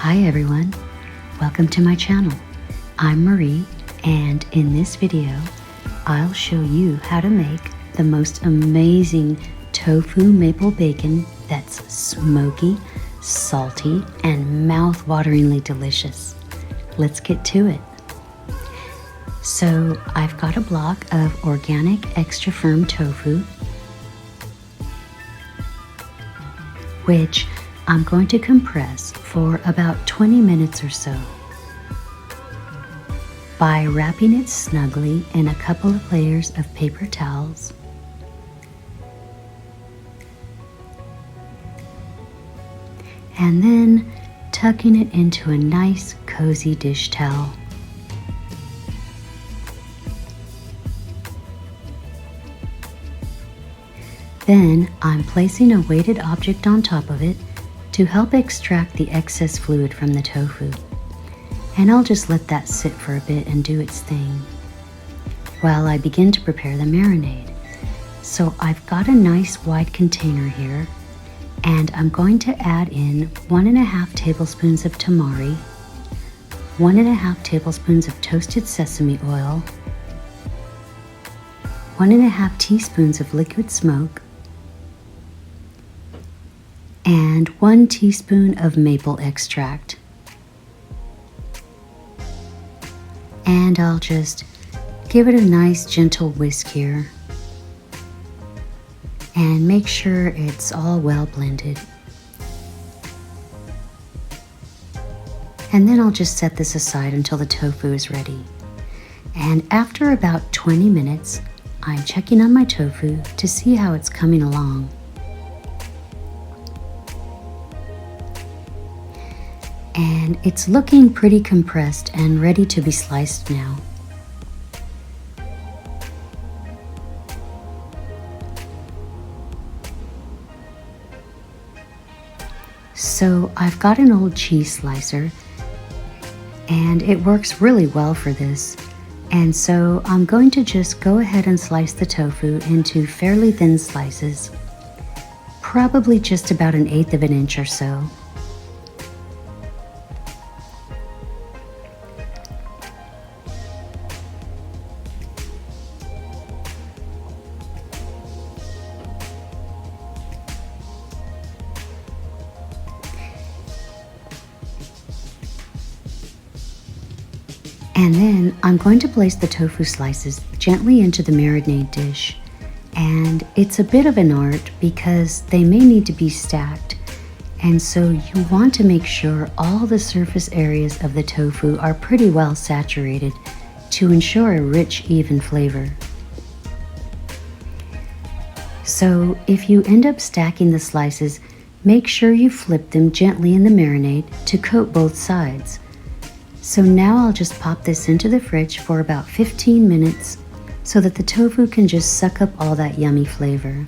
Hi everyone, welcome to my channel. I'm Marie, and in this video, I'll show you how to make the most amazing tofu maple bacon that's smoky, salty, and mouth-wateringly delicious. Let's get to it. So I've got a block of organic extra firm tofu, which I'm going to compress for about 20 minutes or so by wrapping it snugly in a couple of layers of paper towels. And then tucking it into a nice cozy dish towel. Then I'm placing a weighted object on top of it to help extract the excess fluid from the tofu. And I'll just let that sit for a bit and do its thing while I begin to prepare the marinade. So I've got a nice wide container here, and I'm going to add in 1.5 tablespoons of tamari, 1.5 tablespoons of toasted sesame oil, 1.5 teaspoons of liquid smoke, and 1 teaspoon of maple extract. And I'll just give it a nice gentle whisk here and make sure it's all well blended. And then I'll just set this aside until the tofu is ready. And after about 20 minutes, I'm checking on my tofu to see how it's coming along. And it's looking pretty compressed and ready to be sliced now. So I've got an old cheese slicer, and it works really well for this. And so I'm going to just go ahead and slice the tofu into fairly thin slices, probably just about 1/8 of an inch or so. And then I'm going to place the tofu slices gently into the marinade dish. And it's a bit of an art because they may need to be stacked. And so you want to make sure all the surface areas of the tofu are pretty well saturated to ensure a rich, even flavor. So if you end up stacking the slices, make sure you flip them gently in the marinade to coat both sides. So now I'll just pop this into the fridge for about 15 minutes so that the tofu can just suck up all that yummy flavor.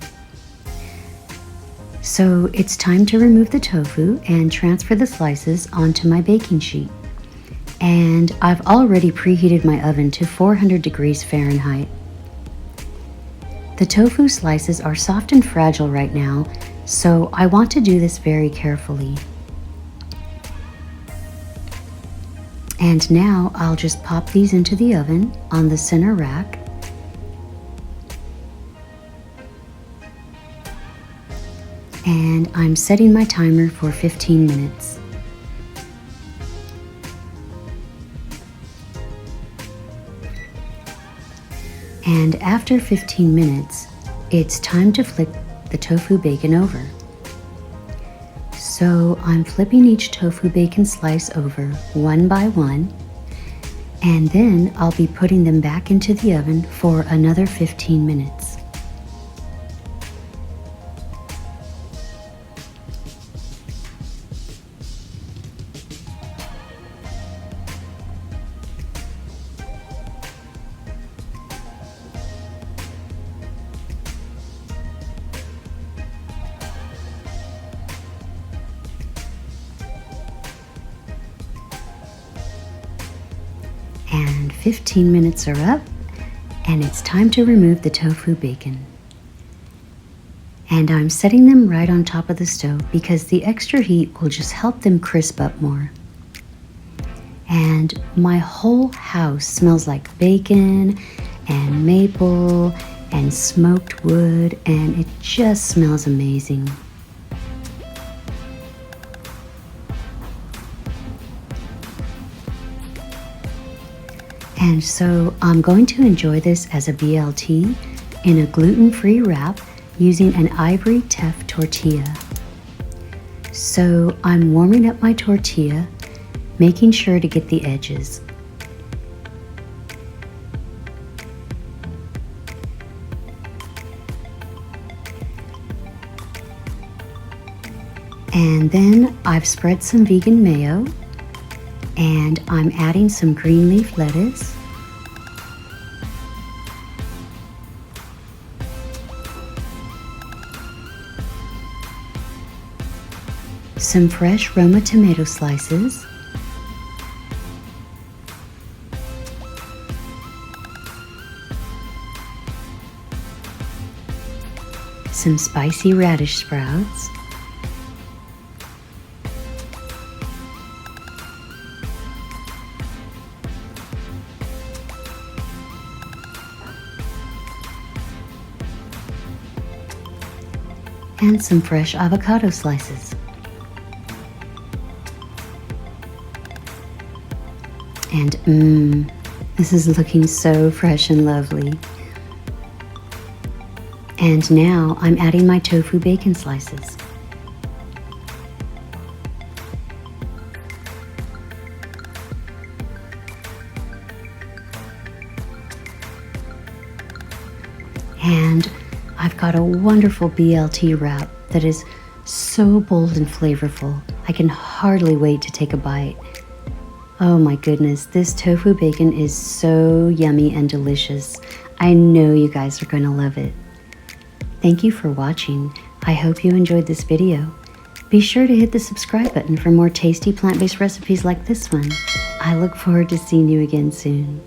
So it's time to remove the tofu and transfer the slices onto my baking sheet. And I've already preheated my oven to 400 degrees Fahrenheit. The tofu slices are soft and fragile right now, so I want to do this very carefully. And now I'll just pop these into the oven on the center rack. And I'm setting my timer for 15 minutes. And after 15 minutes, it's time to flip the tofu bacon over. So I'm flipping each tofu bacon slice over one by one, and then I'll be putting them back into the oven for another 15 minutes. And 15 minutes are up, and it's time to remove the tofu bacon. And I'm setting them right on top of the stove because the extra heat will just help them crisp up more. And my whole house smells like bacon and maple and smoked wood, and it just smells amazing. And so I'm going to enjoy this as a BLT in a gluten-free wrap using an ivory teff tortilla. So I'm warming up my tortilla, making sure to get the edges. And then I've spread some vegan mayo, and I'm adding some green leaf lettuce, some fresh Roma tomato slices, some spicy radish sprouts, and some fresh avocado slices. And this is looking so fresh and lovely. And now I'm adding my tofu bacon slices. And I've got a wonderful BLT wrap that is so bold and flavorful. I can hardly wait to take a bite. Oh my goodness, this tofu bacon is so yummy and delicious. I know you guys are going to love it. Thank you for watching. I hope you enjoyed this video. Be sure to hit the subscribe button for more tasty plant-based recipes like this one. I look forward to seeing you again soon.